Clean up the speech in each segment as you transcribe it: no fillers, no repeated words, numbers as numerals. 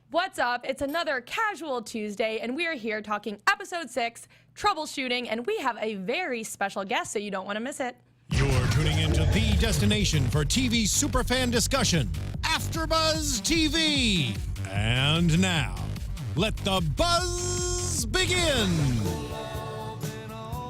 What's up? It's another Casual Tuesday, and we are here talking episode 6, Troubleshooting, and we have a very special guest, so you don't want to miss it. You're tuning into the destination for TV superfan discussion, AFTERBUZZ TV. And now, let the buzz begin.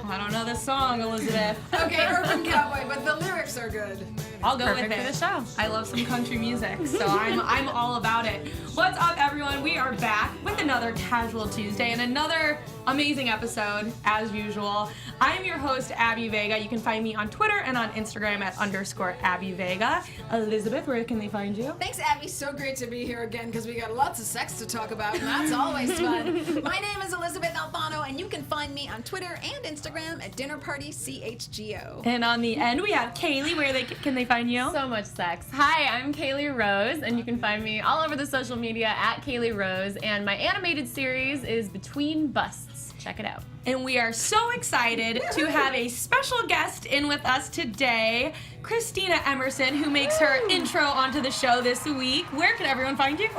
I don't know this song, Elizabeth. Okay, Urban Cowboy, but the lyrics are good. I'll go Perfect with it. for the show. I love some country music, so I'm all about it. What's up, everyone? We are back with another Casual Tuesday and another amazing episode, as usual. I'm your host, Abby Vega. You can find me on Twitter and on Instagram at _Abby Vega. Elizabeth, where can they find you? Thanks, Abby. So great to be here again because we got lots of sex to talk about, and that's always fun. My name is Alysabeth Alfano, and you can find me on Twitter and Instagram at dinnerpartychgo. And on the end, we have Caley. Where can they find you? So much sex. Hi, I'm Caley Rose, and you can find me all over the social media at Caley Rose, and my animated series is Between Busts. Check it out. And we are so excited to have a special guest in with us today, Kristina Emerson, who makes her intro onto the show this week. Where can everyone find you?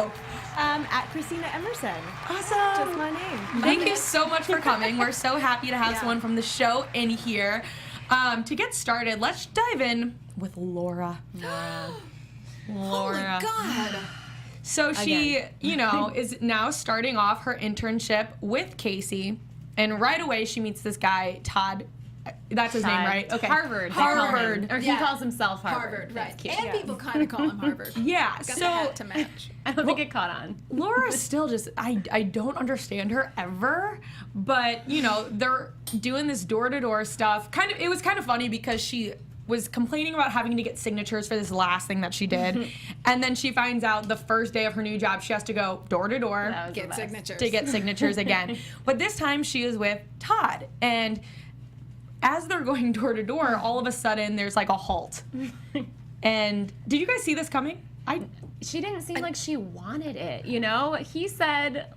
At Kristina Emerson. Awesome. Just my name. Thank you so much for coming. We're so happy to have someone from the show in here. To get started, let's dive in with Laura. Oh my God. So she, is now starting off her internship with Casey, and right away she meets this guy, Todd. That's his name, right? Okay. Harvard. Harvard. Or he calls himself Harvard. Harvard, right. That's cute. And people kind of call him Harvard. Yeah. Got So the hat to match. I don't think it caught on. Laura still just, I don't understand her ever, but, they're doing this door-to-door stuff. It was kind of funny because she was complaining about having to get signatures for this last thing that she did, and then she finds out the first day of her new job she has to go door-to-door Get signatures. to get signatures again. But this time she is with Todd, and as they're going door-to-door, all of a sudden there's like a halt. And did you guys see this coming? She didn't seem like she wanted it, He said,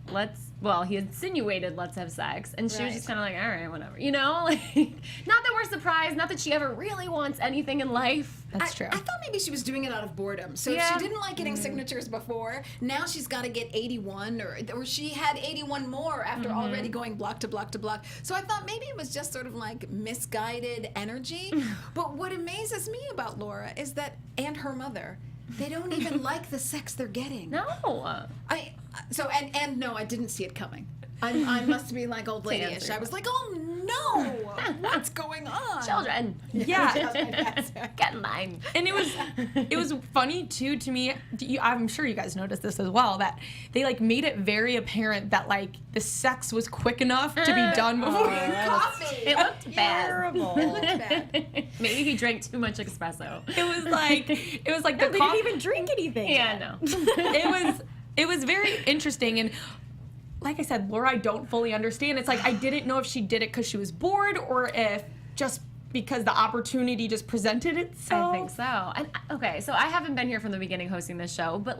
he insinuated, let's have sex. And she was just kind of like, all right, whatever. Not that we're surprised, not that she ever really wants anything in life. That's true. I thought maybe she was doing it out of boredom. So if she didn't like getting signatures before, now she's got to get 81, or she had 81 more after already going block to block to block. So I thought maybe it was just sort of like misguided energy. But what amazes me about Laura is that, and her mother, they don't even like the sex they're getting. No. No, I didn't see it coming. I must be like old lady-ish. I was like, oh no, what's going on? Children. Yeah. Get in line. And it was funny too to me. I'm sure you guys noticed this as well, that they made it very apparent that the sex was quick enough to be done before Coffee. It looked bad. Terrible. It looked bad. Maybe he drank too much espresso. It was like They didn't even drink anything. Yeah, no. It was very interesting, and like I said, Laura, I don't fully understand. It's I didn't know if she did it because she was bored or if just because the opportunity just presented itself. I think so. And okay, so I haven't been here from the beginning hosting this show, but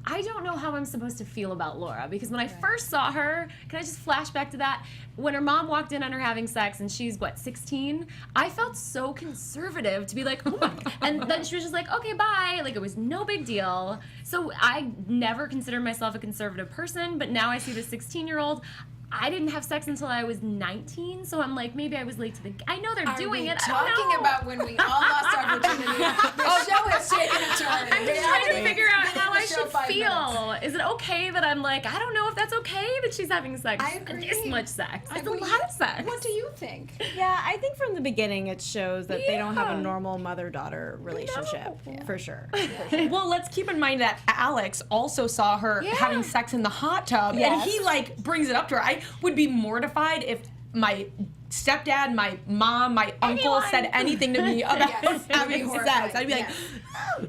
I don't know how I'm supposed to feel about Laura, because when I first saw her, can I just flash back to that? When her mom walked in on her having sex and she's 16, I felt so conservative to be like, oh my God. And then she was just like, okay, bye. It was no big deal. So I never considered myself a conservative person, but now I see the 16-year-old. I didn't have sex until I was 19, so I'm like, maybe I was late to the. I know they're doing it. Talking about when we all lost our virginity. The show has taken a turn. I'm just trying to figure out how I should feel. Is it okay that I'm I don't know if that's okay that she's having sex. I agree. This much sex. That's a What do lot of sex. What do you think? Yeah, I think from the beginning it shows that they don't have a normal mother-daughter relationship, for sure. Well, let's keep in mind that Alex also saw her having sex in the hot tub, and he brings it up to her. I would be mortified if my stepdad, my mom, my uncle said anything to me about having sex. I'd be like,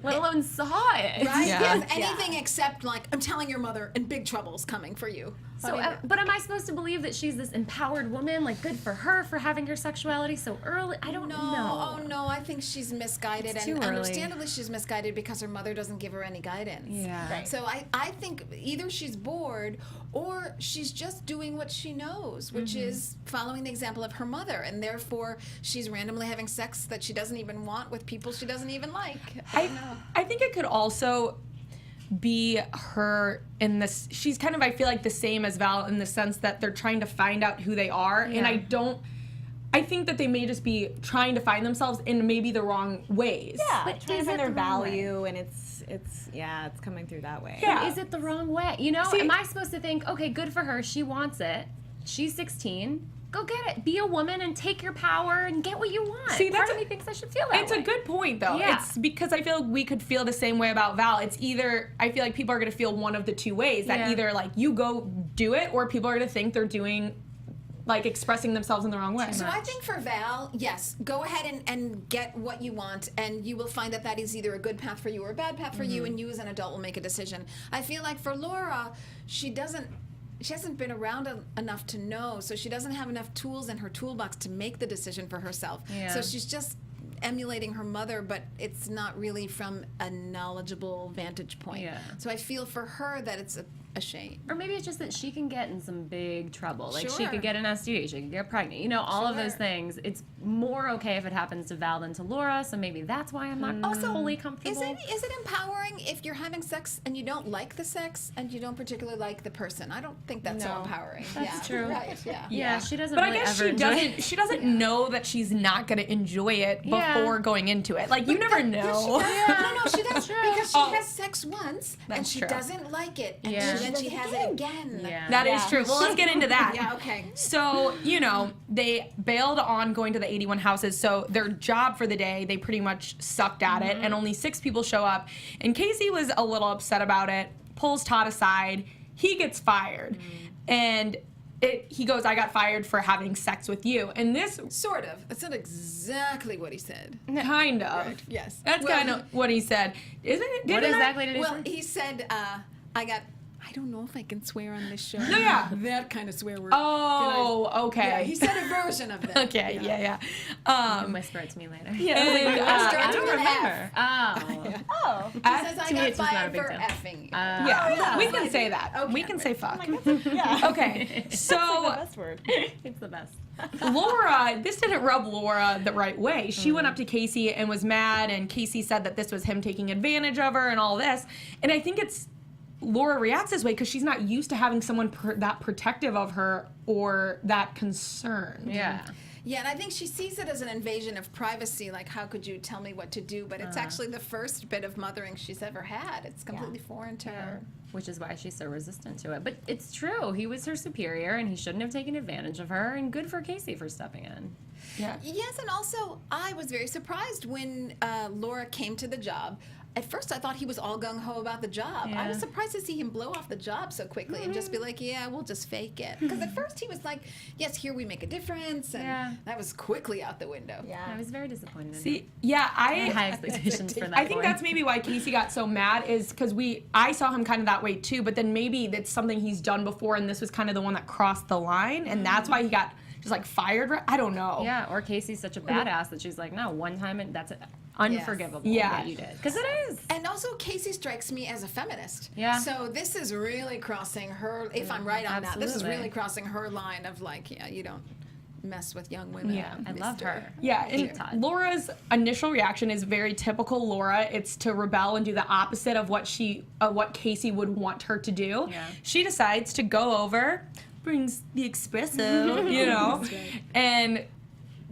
let alone saw it. Right? Yeah. Yes, anything except I'm telling your mother, and big trouble's coming for you. So, but am I supposed to believe that she's this empowered woman? Good for her for having her sexuality so early? I don't know. Oh no, I think she's misguided, It's too and early. understandably she's misguided because her mother doesn't give her any guidance. Yeah. Right. So I think either she's bored or she's just doing what she knows, which is following the example of her mother, and therefore she's randomly having sex that she doesn't even want with people she doesn't even like. I think it could also be her in this. She's kind of, I feel like, the same as Val in the sense that they're trying to find out who they are, and I think that they may just be trying to find themselves in maybe the wrong ways. Yeah, But trying is to find it their the wrong value, and it's coming through that way. Yeah. Is it the wrong way? You know, See- am I supposed to think, okay, good for her, she wants it, she's 16, go get it. Be a woman and take your power and get what you want. See, Part that's of me thinks I should feel that It's way. a good point, though. Yeah. It's because I feel like we could feel the same way about Val. It's either, I feel like people are going to feel one of the two ways, that either, like, you go do it, or people are going to think they're doing, like, expressing themselves in the wrong way. So I think for Val, yes, go ahead and get what you want, and you will find that that is either a good path for you or a bad path for you, and you as an adult will make a decision. I feel like for Laura, she hasn't been around enough to know, so she doesn't have enough tools in her toolbox to make the decision for herself. Yeah. So she's just emulating her mother, but it's not really from a knowledgeable vantage point. Yeah. So I feel for her that it's a shame. Or maybe it's just that she can get in some big trouble. Like, she Sure. could get an STD, she could get pregnant. You know, all of those Sure. things. It's more okay if it happens to Val than to Laura, so maybe that's why I'm not fully comfortable. Is it empowering if you're having sex and you don't like the sex and you don't particularly like the person? I don't think that's so No. empowering. That's yeah. true. Right, yeah. Yeah, she doesn't But really I guess ever she enjoy doesn't. it. She doesn't know that she's not going to enjoy it Yeah. before going into it. Like, you never Yes, she know. does. No, she does. Because she Oh. has sex once and That's she true. doesn't like it, and Yeah. then she has it again. Yeah. That is true. Well, let's get into that. Yeah, okay. So, you know, they bailed on going to the 81 houses. So their job for the day, they pretty much sucked at it, and only 6 people show up. And Casey was a little upset about it, pulls Todd aside. He gets fired. And he goes, I got fired for having sex with you. And this Sort of. That's not exactly what he said. kind of. Right, yes. That's Well, kind of what he said. Isn't it? What Didn't I- exactly did he Well, say? he said, I don't know if I can swear on this show. No, yeah. That kind of swear word. Oh, okay. Yeah, he said a version of that. Okay, yeah. You can whisper it to me later. And, Starts I with don't an remember. F. Oh. Oh. He says, I to me, got it's just not a fired big for deal. effing you. yeah, we can Okay. say that. Okay. We can say fuck. Yeah. Okay, The so best word. It's the best. Laura, this didn't rub Laura the right way. She went up to Casey and was mad, and Casey said that this was him taking advantage of her and all this. And I think Laura reacts this way because she's not used to having someone that protective of her or that concerned. Yeah. Yeah, and I think she sees it as an invasion of privacy, like, how could you tell me what to do? But it's actually the first bit of mothering she's ever had. It's completely foreign to her. Which is why she's so resistant to it. But it's true. He was her superior, and he shouldn't have taken advantage of her. And good for Casey for stepping in. Yeah. Yes, and also, I was very surprised when Laura came to the job. At first, I thought he was all gung-ho about the job. I was Yeah. surprised to see him blow off the job so quickly and just be like, yeah, we'll just fake it. Because at first, he was like, yes, here we make a difference. And Yeah. that was quickly out the window. I was very disappointed in him. See, yeah, I had high expectations for that I think boy. that's maybe why Casey got so mad is because I saw him kind of that way too, but then maybe that's something he's done before and this was kind of the one that crossed the line and that's why he got just like fired. I don't know. Yeah, or Casey's such a badass that she's like, no, one time and that's unforgivable Yeah. what you did. Because it is. And also, Casey strikes me as a feminist. Yeah. So this is really crossing her, if I'm right on that, this is Absolutely. really crossing her line of like, yeah, you don't mess with young women. Yeah, I love mister. her. Yeah, Hate and Todd. Laura's initial reaction is very typical Laura. It's to rebel and do the opposite of what Casey would want her to do. Yeah. She decides to go over, brings the espresso, you know, and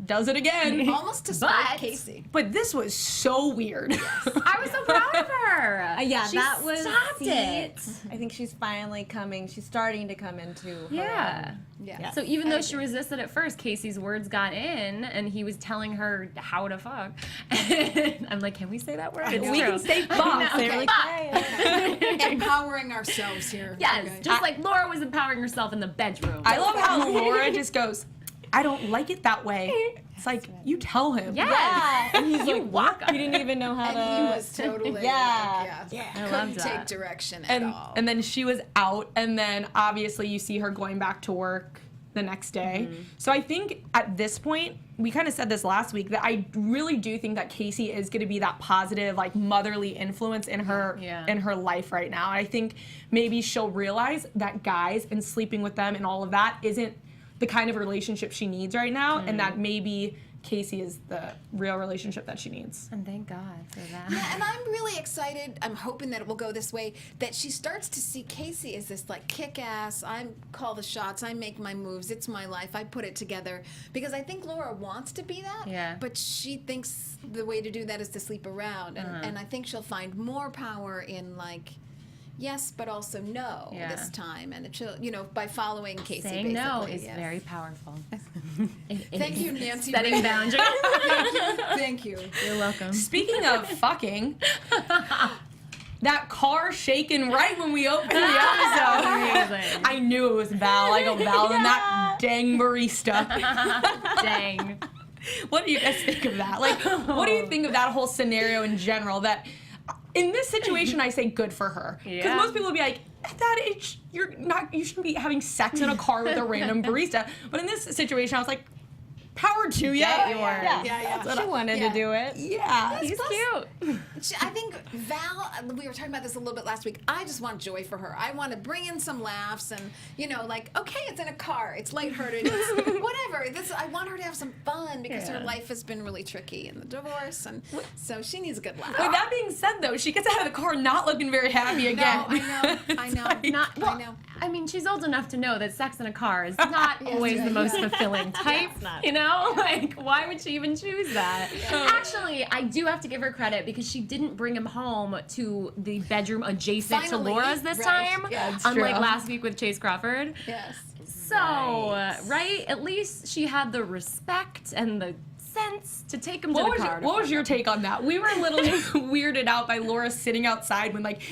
does it again. Almost to spite But- Casey. But this was so weird. I was so proud of her. Yeah, She that was stopped it. I think she's finally coming. She's starting to come into her Yeah. own. Yeah. So even I though she agree. resisted at first, Casey's words got in, and he was telling her how to fuck. And I'm like, can we say that word? It's We true. can say I fuck. know. Say Okay. really Fuck. Empowering ourselves here. Yes, Okay. just like Laura was empowering herself in the bedroom. I love how Laura just goes, I don't like it that way. It's like, you tell him. Yes. Yeah, and he's like, walk what? He didn't even know how to. And he was totally Yeah. like, I couldn't love take that. direction at all. And then she was out, and then obviously you see her going back to work the next day. So I think at this point, we kind of said this last week, that I really do think that Casey is going to be that positive, like motherly influence in her in her life right now. I think maybe she'll realize that guys and sleeping with them and all of that isn't the kind of relationship she needs right now, and that maybe Casey is the real relationship that she needs. And thank God for that. Yeah, and I'm really excited. I'm hoping that it will go this way, that she starts to see Casey as this like kick-ass, I call the shots, I make my moves, it's my life, I put it together. Because I think Laura wants to be that, but she thinks the way to do that is to sleep around. And I think she'll find more power in like, yes, but also no this time. And she'll, by following Casey, saying basically. no is very powerful. Thank you, Nancy. Setting boundaries. Thank you. You're welcome. Speaking of fucking, that car shaking right when we opened the episode. Amazing. I knew it was Val. I go, Val, and that dang barista. Dang. What do you guys think of that? Like, what do you think of that whole scenario in general? That in this situation, I say good for her. Because most people would be like, at that age, you shouldn't be having sex in a car with a random barista. But in this situation, I was like, power to you. She wanted to do it. Yeah. He's cute. I think Val, we were talking about this a little bit last week. I just want joy for her. I want to bring in some laughs and, like, okay, it's in a car. It's lighthearted. It's whatever. I want her to have some fun because her life has been really tricky in the divorce. And so she needs a good laugh. With that being said, though, she gets out of the car not looking very happy again. No, I know. I know. I mean, she's old enough to know that sex in a car is not always the most fulfilling type, Like, why would she even choose that? Actually, I do have to give her credit because she didn't bring him home to the bedroom adjacent to Laura's this time, unlike last week with Chase Crawford. Yes. So, right? At least she had the respect and the sense to take him to the car. What was your take on that? We were a little weirded out by Laura sitting outside when, like,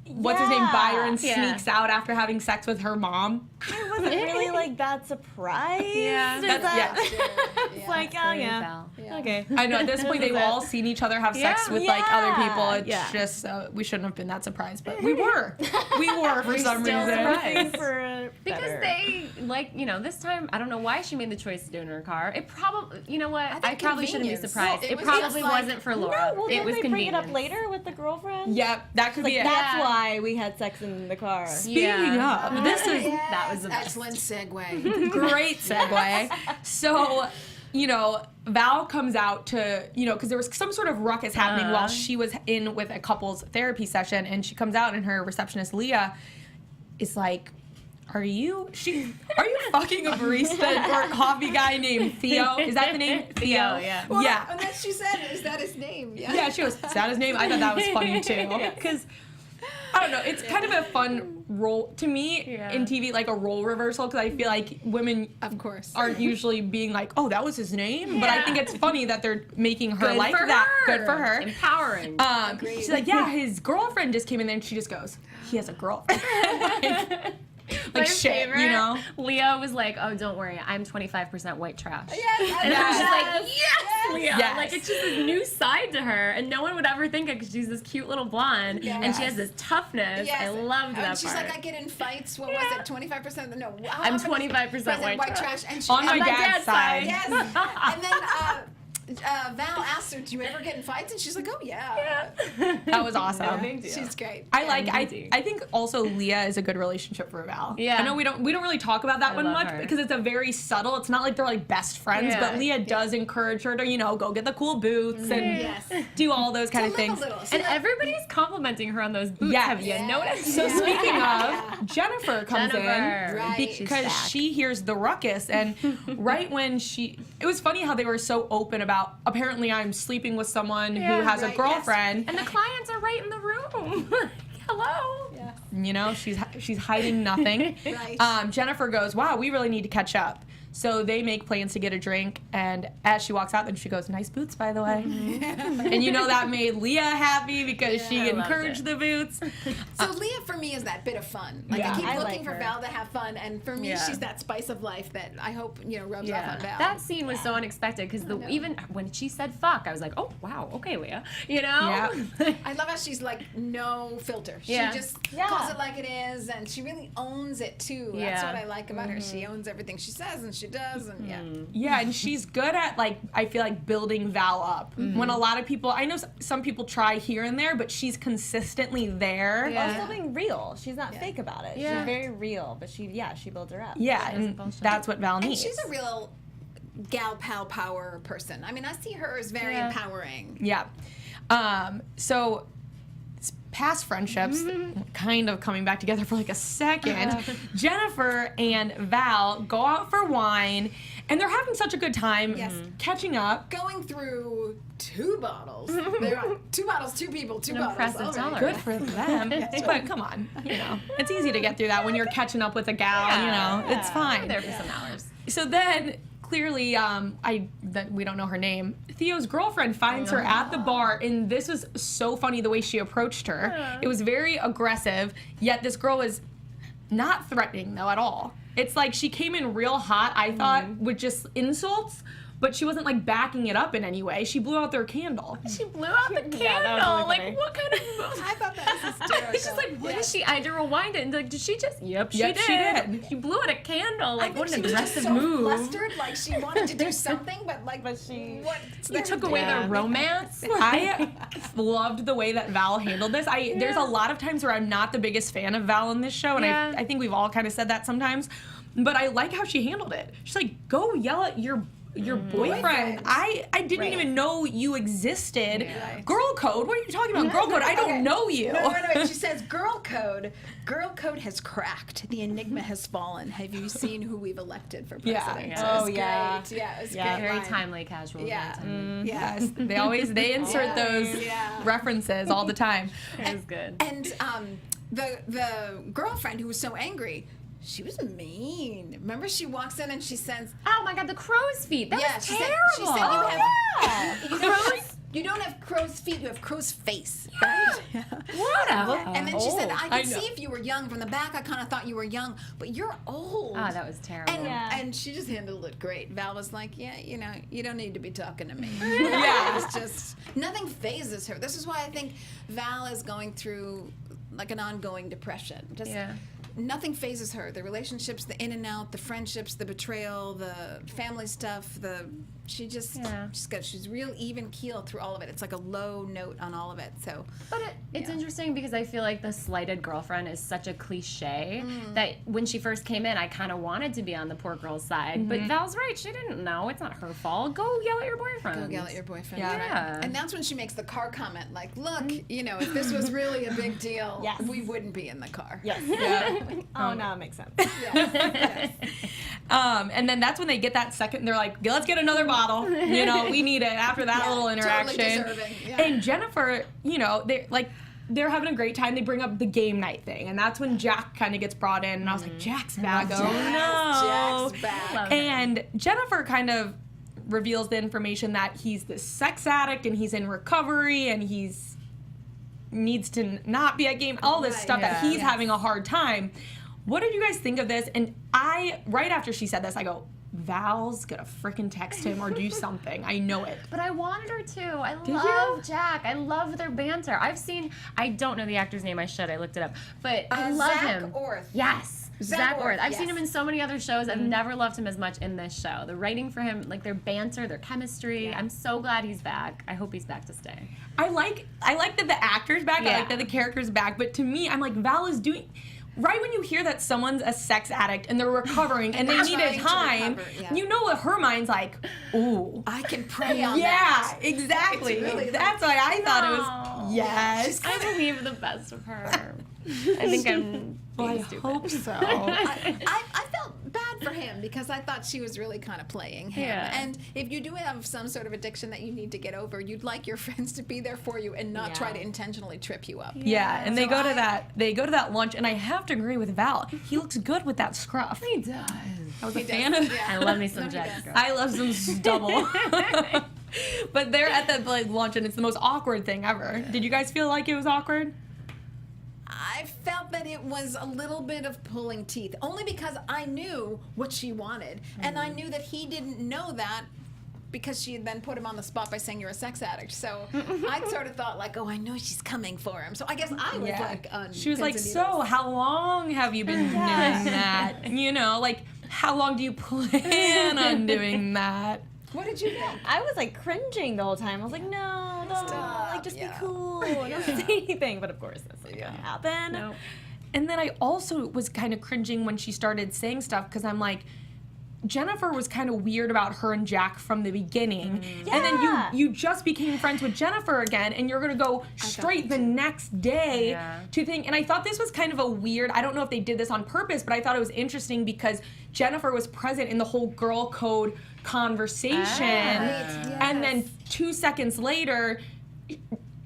what's his name, Byron, sneaks out after having sex with her mom. I wasn't really like that surprised. It's like, oh yeah. Okay. I know, at this point they've all seen each other have sex with like other people. It's just, we shouldn't have been that surprised, but we were. We were for some reason. Because they, like, this time, I don't know why she made the choice to do it in her car. It probably, you know what, I probably shouldn't be surprised. It probably wasn't for Laura. No, it was they bring it convenient. up later with the girlfriend? Yep, that could be it. That's why we had sex in the car. Speaking of, this is that was the best. Excellent segue. Great segue. So, Val comes out to, because there was some sort of ruckus happening while she was in with a couple's therapy session, and she comes out and her receptionist, Leah, is like, are you fucking a barista or a coffee guy named Theo? Is that the name? Theo, yeah. Well, yeah. And then she said, is that his name? Yeah, she goes, is that his name? I thought that was funny too. Because, I don't know, it's kind of a fun role, to me, in TV, like a role reversal, because I feel like women, of course, aren't usually being like, oh, that was his name? But I think it's funny that they're making her Good like for that. her. Good for her. Empowering. She's like, yeah, his girlfriend just came in there, and she just goes, he has a girlfriend. Like shit, favorite, Leah was like, oh, don't worry, I'm 25% white trash. Yes, and I was just like, yes, Leah. Yes. Like, it's just this new side to her, and no one would ever think it because she's this cute little blonde, and she has this toughness. I loved that and she's part. like, I get in fights. What was it? 25%? No, I'm 25% white trash. And she, on my dad's side. Yes. And then Val asked her, do you ever get in fights? And she's like, oh yeah. That was awesome. No big deal. She's great. I think also Leah is a good relationship for Val. Yeah. I know we don't really talk about that one love much her. because it's a very subtle. It's not like they're like best friends, but Leah does encourage her to, go get the cool boots and do all those kind of things. And everybody's complimenting her on those boots. Yes. Have you noticed? So speaking of, Jennifer comes in Right. because she hears the ruckus, and right when it was funny how they were so open about, apparently I'm sleeping with someone who has a girlfriend. And the clients are right in the room. Hello. Yeah. She's hiding nothing. Right. Jennifer goes, wow, we really need to catch up. So they make plans to get a drink, and as she walks out, then she goes, nice boots, by the way. And that made Leah happy because she encouraged the boots. So Leah, for me, is that bit of fun. Like, I keep I looking like for her. Val to have fun, and for me, she's that spice of life that I hope, rubs off on Val. That scene was so unexpected because even when she said fuck, I was like, oh, wow, okay, Leah. Yeah. I love how she's like, no filter. She just calls it like it is, and she really owns it, too. That's what I like about her. She owns everything she says, and she does, and Yeah, and she's good at, I feel like building Val up. When a lot of people, I know some people try here and there, but she's consistently there. Also being real. She's not fake about it. She's very real, but she builds her up. Yeah, and that's what Val And needs. she's a real gal pal power person. I mean, I see her as very empowering. Yeah. So past friendships, kind of coming back together for like a second. Jennifer and Val go out for wine, and they're having such a good time, catching up. Going through 2 bottles. They're on 2 bottles, 2 people, 2 bottles. Impressive tolerance. Good for them. But come on, it's easy to get through that when you're catching up with a gal. It's fine. I'm there for some hours. So then, clearly, we don't know her name. Theo's girlfriend finds her at the bar, and this was so funny the way she approached her. It was very aggressive, yet this girl was not threatening, though, at all. It's like she came in real hot, I thought, with just insults, but she wasn't, like, backing it up in any way. She blew out their candle. She blew out the candle. Really like, funny. what kind of move? I thought that was hysterical. It's just like, what is she? I had to rewind it and like, did she just? Yep, she Yep, did. she did. She blew out a candle. Like, what an she was just aggressive so move. flustered, like she wanted to do something, but she It took away their romance. I loved the way that Val handled this. There's a lot of times where I'm not the biggest fan of Val in this show, and I think we've all kind of said that sometimes. But I like how she handled it. She's like, go yell at your boyfriend. I didn't even know you existed. Right. Girl code? What are you talking about? Girl code? I don't know you. No. She says, girl code has cracked. The enigma has fallen. Have you seen who we've elected for president? Yeah. So Oh, it was yeah. great. Yeah, it was Yeah. great Very line. timely, casual. Yeah. Very timely. Yes. They insert those references all the time. It was good. And the girlfriend who was so angry, she was mean. Remember, she walks in and she says, Oh my God, the crow's feet. That was she terrible. said you have Crows? you don't have crow's feet, you have crow's face. Right? Whatever. And then she said, I I could know. see if you were young from the back. I kind of thought you were young, but you're old. Oh, that was terrible. And, Yeah. and she just handled it great. Val was like, yeah, you don't need to be talking to me. Yeah. It's just, nothing phases her. This is why I think Val is going through like an ongoing depression. Just nothing phases her. The relationships, the in and out, the friendships, the betrayal, the family stuff, she's real even keel through all of it. It's like a low note on all of it. So, But it's interesting because I feel like the slighted girlfriend is such a cliche that when she first came in, I kind of wanted to be on the poor girl's side. But Val's right. She didn't know. It's not her fault. Go yell at your boyfriend. go yell at your boyfriend. Yeah. And that's when she makes the car comment, like, look, if this was really a big deal, Yes. we wouldn't be in the car. Yes. Yeah. Oh, now it makes sense. Yes. And then that's when they get that second. They're like, let's get another bottle. We need it after that little interaction. Totally deserving. Yeah. And Jennifer, they're having a great time. They bring up the game night thing, and that's when Jack kind of gets brought in. And I was like, Jack's back. Oh no, Jack's back. And Jennifer kind of reveals the information that he's this sex addict and he's in recovery and he's needs to not be at game. All this stuff that he's having a hard time. What did you guys think of this? And right after she said this, I go, Val's gonna frickin' text him or do something. I know it. But I wanted her to. I Did love you? Jack. I love their banter. I don't know the actor's name. I looked it up. But I love Zach him. Orth. Yes. Zach Orth. I've seen yes. him in so many other shows. I've never loved him as much in this show. The writing for him, like their banter, their chemistry. I'm so glad he's back. I hope he's back to stay. I like that the actor's back. I like that the character's back. But to me, I'm like, Val is doing. Right when you hear that someone's a sex addict and they're recovering and they need a trying to time, recover, you know what her mind's like, ooh. I can prey on that. Yeah, exactly. It's really That's why I thought it was, yes. I believe the best of her. I think I'm being stupid. I hope so. I felt bad for him because I thought she was really kind of playing him. Yeah. And if you do have some sort of addiction that you need to get over, you'd like your friends to be there for you and not try to intentionally trip you up. Yeah, and they So go to that lunch, and I have to agree with Val. He looks good with that scruff. He does. I was a fan of. I love me some Jack. I love some stubble. But they're at the lunch, and it's the most awkward thing ever. Did you guys feel like it was awkward? I felt that it was a little bit of pulling teeth, only because I knew what she wanted, and I knew that he didn't know that because she had then put him on the spot by saying you're a sex addict. So I sort of thought like, oh, I know she's coming for him. So I guess I was like on She was like, pins and so needles. how long have you been doing that? How long do you plan on doing that? What did you think? I was like cringing the whole time. I was like, no, don't, Stop, like just yeah. be cool, don't say anything. But of course, that's not gonna happen. No. And then I also was kind of cringing when she started saying stuff because I'm like, Jennifer was kind of weird about her and Jack from the beginning. And then you just became friends with Jennifer again, and you're going to go straight the next day to think. And I thought this was kind of a weird, I don't know if they did this on purpose, but I thought it was interesting because Jennifer was present in the whole girl code conversation. And then 2 seconds later,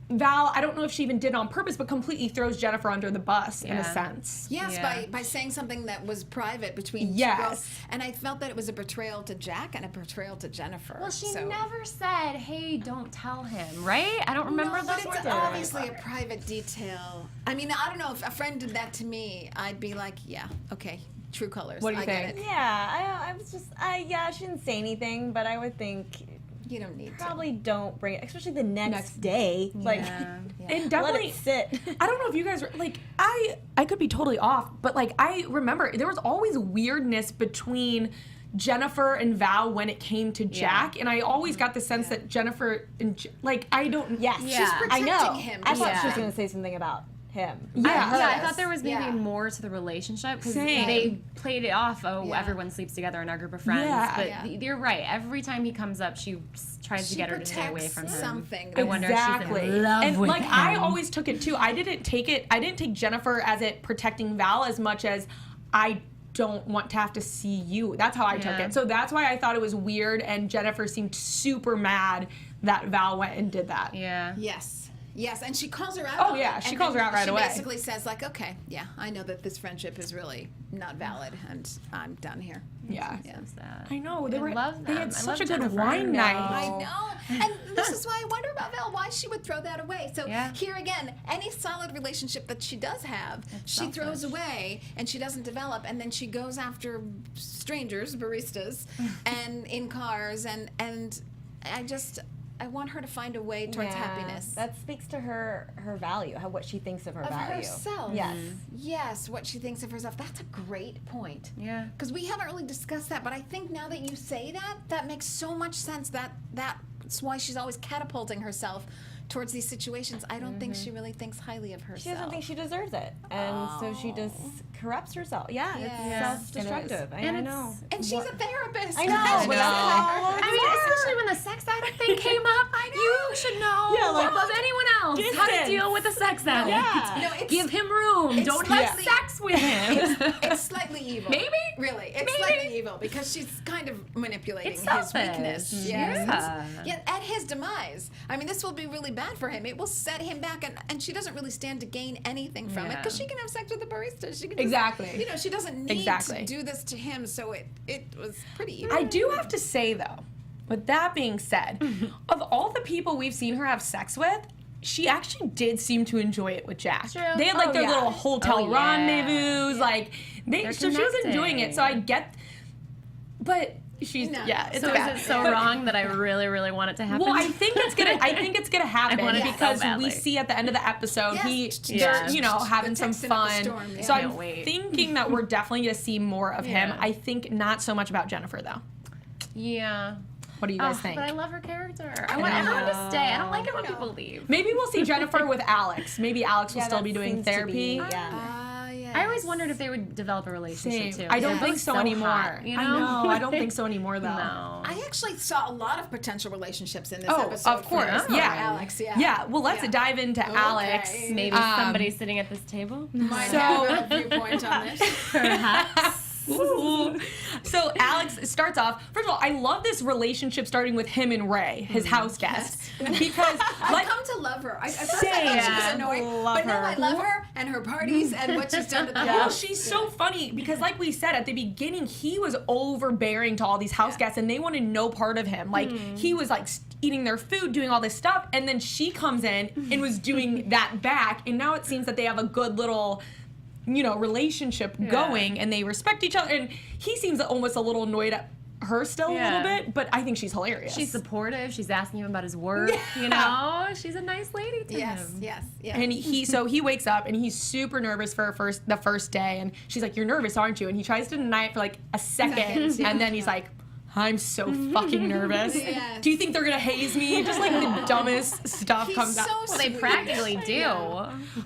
Val, I don't know if she even did it on purpose, but completely throws Jennifer under the bus in a sense. Yes, by saying something that was private between two girls. And I felt that it was a betrayal to Jack and a betrayal to Jennifer. Well, she never said, hey, don't tell him, right? I don't remember that. But it's obviously a private detail. I mean, I don't know, if a friend did that to me, I'd be like, yeah, okay, true colors. What do you think? Yeah, I was just, I shouldn't say anything, but I would think... You don't need Probably don't bring it, especially the next day. Like, and definitely let it sit. I don't know if you guys were, like, I could be totally off, but like I remember there was always weirdness between Jennifer and Val when it came to Jack, and I always got the sense that Jennifer and like I don't. Yes, she's protecting him. I thought she was going to say something about him. I thought there was maybe more to the relationship because they played it off. Everyone sleeps together in our group of friends. But you're right. Every time he comes up, she tries to get her to stay away from him. Something. I wonder if she's in love with him. I always took it too. I didn't take Jennifer as it protecting Val as much as I don't want to have to see you. That's how I took it. So that's why I thought it was weird, and Jennifer seemed super mad that Val went and did that. Yeah. Yes, and she calls her out. Oh, yeah, she calls her out right away. She basically says, like, okay, I know that this friendship is really not valid, and I'm done here. Yeah. So sad. I know. They had such a good wine night. I know. And this is why I wonder about Val, why she would throw that away. So here again, any solid relationship that she does have, she throws away, and she doesn't develop, and then she goes after strangers, baristas, and in cars, and I want her to find a way towards happiness. That speaks to her value, what she thinks of her value. Herself. Yes. Yes, what she thinks of herself. That's a great point. Yeah. Because we haven't really discussed that, but I think now that you say that, that makes so much sense. That's why she's always catapulting herself towards these situations. I don't think she really thinks highly of herself. She doesn't think she deserves it, and so she just corrupts herself. It's self-destructive. I know. And she's a therapist. I know. I mean, especially when the sex addict thing came up, you should know above anyone else how to deal with a sex addict. Yeah. No, give him room. Don't have sex with him. It's slightly evil. Maybe. Really, it's slightly evil because she's kind of manipulating his weakness. Yeah, at his demise. I mean, this will be really bad for him. It will set him back, and she doesn't really stand to gain anything from it because she can have sex with the barista. She can just, she doesn't need to do this to him. So it was pretty evil. I do have to say though, with that being said, of all the people we've seen her have sex with, she actually did seem to enjoy it with Jack. True. They had like their little hotel rendezvous, like so she was enjoying it. So I get, but she's it's so bad. is it so wrong that I really, really want it to happen? Well, I think it's gonna happen because we see at the end of the episode they're having some fun. So I'm thinking that we're definitely gonna see more of him. I think not so much about Jennifer though. Yeah. What do you guys think? But I love her character. I want everyone to stay. I don't like it when people leave. Maybe we'll see Jennifer with Alex. Maybe Alex will still be doing therapy. I always wondered if they would develop a relationship too. I don't think so anymore. Hot, I know. I don't think so anymore though. No. I actually saw a lot of potential relationships in this episode. Of course. Alex. Yeah. Well, let's dive into Alex. Maybe somebody sitting at this table might have a viewpoint on this. Perhaps. So Alex starts off. First of all, I love this relationship starting with him and Ray, his house guest, because I've come to love her. I thought she was annoying, but now I love her and her parties and what she's done to the house. Well, she's so funny because, like we said at the beginning, he was overbearing to all these house guests, and they wanted no part of him. Like he was like eating their food, doing all this stuff, and then she comes in and was doing that back, and now it seems that they have a good little relationship going, and they respect each other, and he seems almost a little annoyed at her still a little bit, but I think she's hilarious. She's supportive. She's asking him about his work. She's a nice lady to him. Yes. And he wakes up and he's super nervous for the first day, and she's like, "You're nervous, aren't you?" And he tries to deny it for like a second, and then he's like, I'm so fucking nervous. Yes. Do you think they're gonna haze me? Just like the dumbest stuff He's comes so out. Well, they practically do.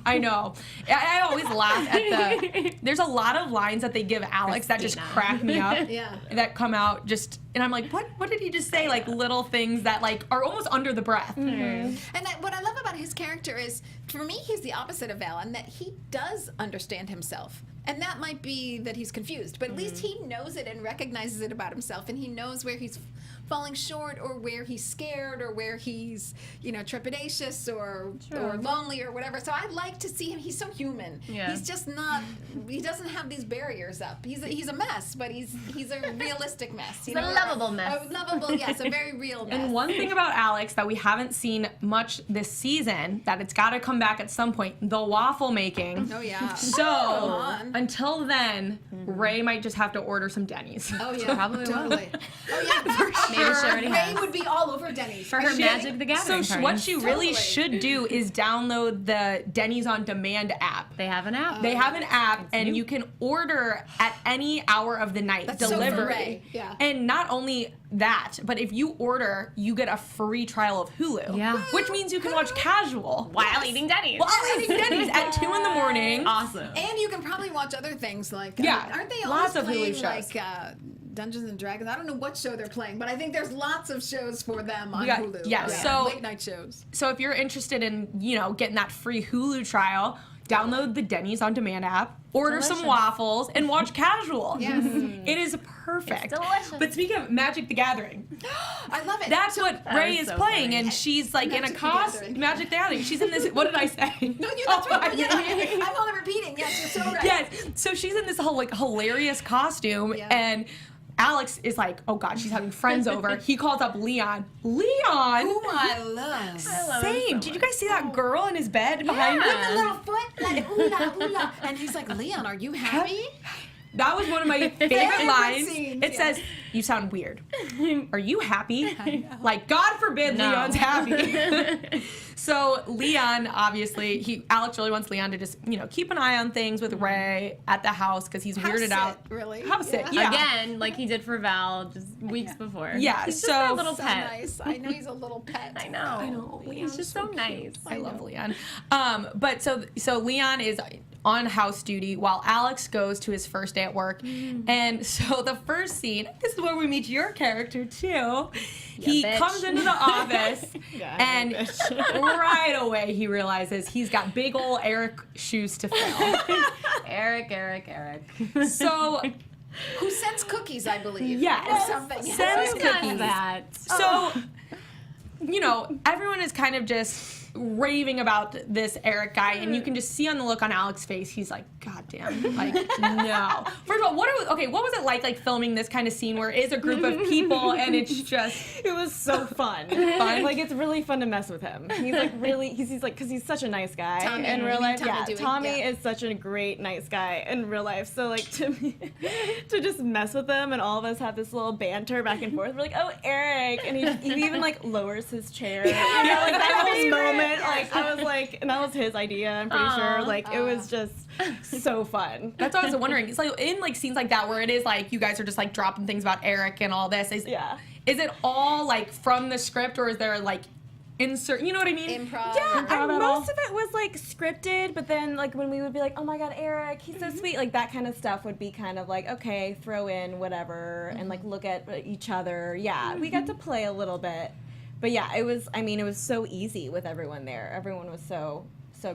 I know. I always laugh at there's a lot of lines that they give Alex that just crack me up. Yeah. That come out and I'm like, what did he just say? Like little things that like are almost under the breath. And what I love about his character is, for me, he's the opposite of Val, in that he does understand himself. And that might be that he's confused, but at least he knows it and recognizes it about himself, and he knows where he's falling short, or where he's scared, or where he's, trepidatious or lonely or whatever. So I like to see him. He's so human. Yeah. He's just not. He doesn't have these barriers up. He's a mess, but he's a realistic mess. He's a lovable mess. A lovable, yes, a very real mess. And one thing about Alex that we haven't seen much this season, that it's got to come back at some point, the waffle making. Oh yeah. So until then, Ray might just have to order some Denny's. Oh yeah, Probably will. totally. Oh yeah, for sure. Maybe she already Ray has. would be all over Denny's For her Magic the Gathering So party. what she really Totally. should do is download the Denny's on Demand app. They have an app. They have an app, and you can order at any hour of the night. That's so for delivery. Ray, yeah. And not only that, but if you order, you get a free trial of Hulu. Yeah. Which means you can watch casual While eating Denny's. while eating Denny's at 2 in the morning. Awesome. And you can probably watch other things like aren't they lots always of Hulu playing shows. like Dungeons and Dragons? I don't know what show they're playing, but I think there's lots of shows for them on We got- Hulu. yeah, so- late night shows. So if you're interested in, getting that free Hulu trial, download the Denny's on Demand app, order some waffles, and watch casual. Yes. It is perfect. It's delicious. But speaking of Magic the Gathering, I love it. that's So- what Ray is is so playing, funny. and she's like in a Magic the costume. Gathering. Magic the Gathering. She's in this. What did I say? No, that's right. Oh, Yeah, I'm only repeating. Yes, you're so right. Yes. So she's in this whole hilarious costume, Yeah. and Alex is like, oh God, she's having friends over. He calls up Leon. Leon. Whom I love. Same. Did you guys see that girl in his bed behind With him? the little foot, like ooh la, ooh la. And he's like, Leon, are you happy? That was one of my favorite lines. scenes, It yeah. says, "You sound weird. Are you happy?" Like, God forbid Leon's happy. So Leon, obviously, Alex really wants Leon to just, keep an eye on things with Ray at the house because he's weirded out. Really? House it, yeah. Again, like he did for Val just weeks before. Yeah, He's just so- our little So pet. nice. I know he's a little pet. I know. He's just so nice. I love Leon. But so Leon is on house duty while Alex goes to his first day at work. And so the first scene, this is where we meet your character too. He bitch. comes into the office Yeah, and right away he realizes he's got big old Eric shoes to fill. Eric. So Who sends cookies, I believe. Yes. Or something. Sends Who does cookies. that? So, everyone is kind of just raving about this Eric guy, and you can just see on the look on Alex's face, he's like, God damn, like, no. First of all, what was it like filming this kind of scene where it is a group of people and it's just... It was so fun. Fun? Like, it's really fun to mess with him. He's like really, he's like, because he's such a nice guy Tommy, in you real mean life. Tommy Yeah, Dewey, Tommy yeah. is such a great, nice guy in real life. So, like, to me, to just mess with him and all of us have this little banter back and forth. We're like, oh, Eric. And he even, like, lowers his chair. Like, that whole moment. Like, I was like, and that was his idea, I'm pretty sure. Like, it was just so fun. That's what I was wondering. It's like in scenes like that where it is like you guys are just like dropping things about Eric and all this. Is it all like from the script, or is there like insert? You know what I mean? Improv. Yeah, Improv and at all? most of it was like scripted, but then like when we would be like, oh my God, Eric, he's so sweet, like that kind of stuff would be kind of like, okay, throw in whatever and like look at each other. Yeah, we got to play a little bit. But yeah, it was so easy with everyone there. Everyone was so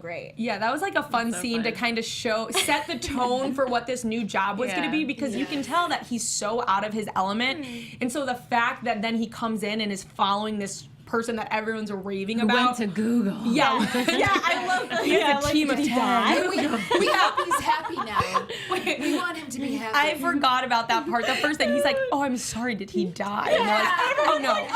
great. Yeah, that was like a fun scene to kind of set the tone for what this new job was going to be, because you can tell that he's so out of his element. And so the fact that then he comes in and is following this person that everyone's raving about. Went to Google. Yeah, I love that. He's a team of 10. We hope he's happy now. We want him to be happy. I forgot about that part. The first thing, he's like, oh, I'm sorry, did he die? And they're like, oh, no.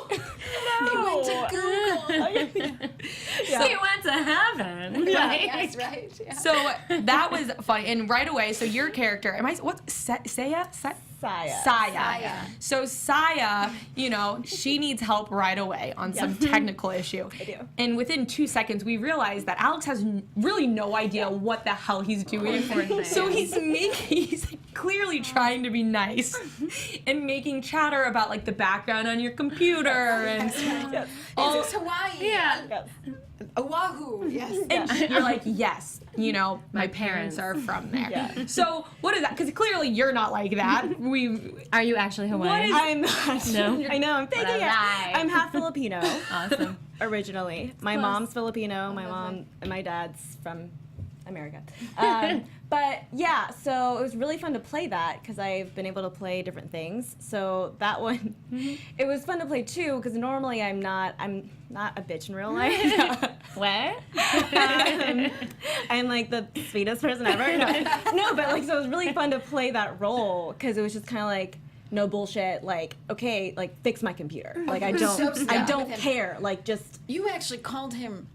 He went to Google. He went to heaven. Yeah, Like- yes, right. Yeah. So that was funny. And right away, so your character, Saya? Saya. So Saya, she needs help right away on some technical issue. I do. And within 2 seconds, we realize that Alex has really no idea what the hell he's doing. Poor thing. So he's clearly trying to be nice and making chatter about like the background on your computer and Is this Hawaii? yeah. Oahu, yes. And you're like, yes, you know, my parents are from there. Yeah. So what is that? Because clearly you're not like that. Are you actually Hawaiian? I'm not. No? I know, I'm thinking What a it. lie. I'm half Filipino. Awesome. Originally. My mom's Filipino, my mom and my dad's from America. But yeah, so it was really fun to play that because I've been able to play different things. So that one, it was fun to play too because normally I'm not a bitch in real life. What? I'm like the sweetest person ever. No, but like so it was really fun to play that role because it was just kind of like no bullshit. Like okay, like fix my computer. Like I don't care. Like just You actually called him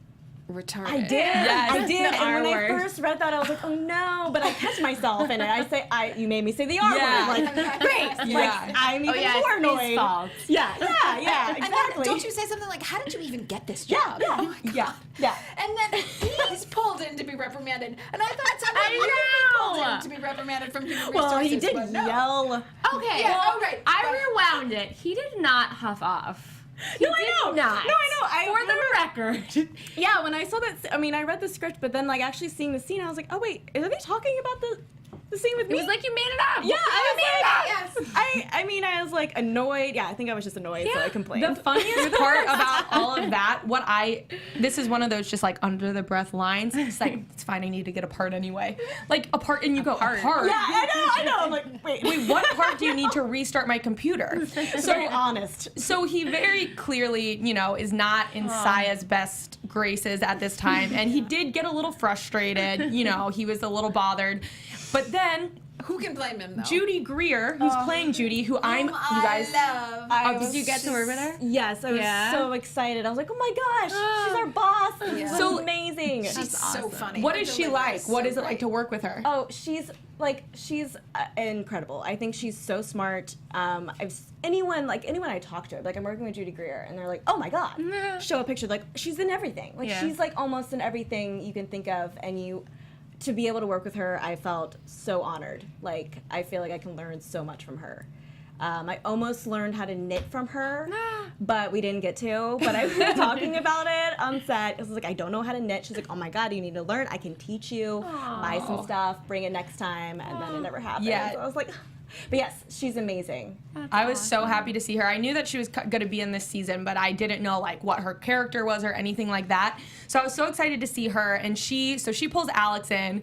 retarded. I did. Yes. I did. The And R when word. I first read that, I was like, oh no, but I catch myself in it. You made me say the R Yeah. word. Like, great. Yeah. Like, I'm even yeah, more it's his annoyed. fault. Yeah, And exactly. then don't you say something like, how did you even get this Yeah, job? yeah, Oh my God. yeah, yeah. And then he's pulled in to be reprimanded. And I thought someone I would be pulled know. in to be reprimanded from human Well, resources. he did but no. yell. Okay. Yeah, well, oh, right. I rewound it. He did not huff off. He No, I did know. Not. No, I know. I For remember- the record. Yeah, when I saw that, I mean, I read the script, but then like actually seeing the scene, I was like, oh wait, are they talking about the scene with It me? was like you made it up. yeah, I Yes. was like, I mean, I was like annoyed. Yeah, I think I was just annoyed, so I complained. The funniest part about all of that, this is one of those just like under the breath lines. It's like, it's fine, I need to get a part anyway. Like a part, and you go, a part? yeah, I know. I'm like, wait, What part do you need to restart my computer? so honest. So he very clearly, you know, is not in Saya's best graces at this time, and he did get a little frustrated. You know, he was a little bothered, but then Who can blame him, though? Judy Greer, who's playing Judy, who Whom you guys. I love. Did you get to work with her? Yes, I was Yeah? so excited. I was like, oh my gosh, she's our boss. Yeah. This is So- amazing. She's so awesome. funny. What Her is she delivery like? is What so is it like great. to work with her? Oh, she's incredible. I think she's so smart. Anyone I talk to, like I'm working with Judy Greer, and they're like, oh my god, show a picture. Like she's in everything. Like Yeah. she's like almost in everything you can think of, and to be able to work with her, I felt so honored. Like I feel like I can learn so much from her. I almost learned how to knit from her, but we didn't get to. But I was talking about it on set. I was like, I don't know how to knit. She's like, oh my god, you need to learn. I can teach you. Buy some stuff, bring it next time, and then it never happened. Yeah. So I was like, but yes, she's amazing. I was so happy to see her. I knew that she was going to be in this season, but I didn't know like what her character was or anything like that. So I was so excited to see her, and she pulls Alex in,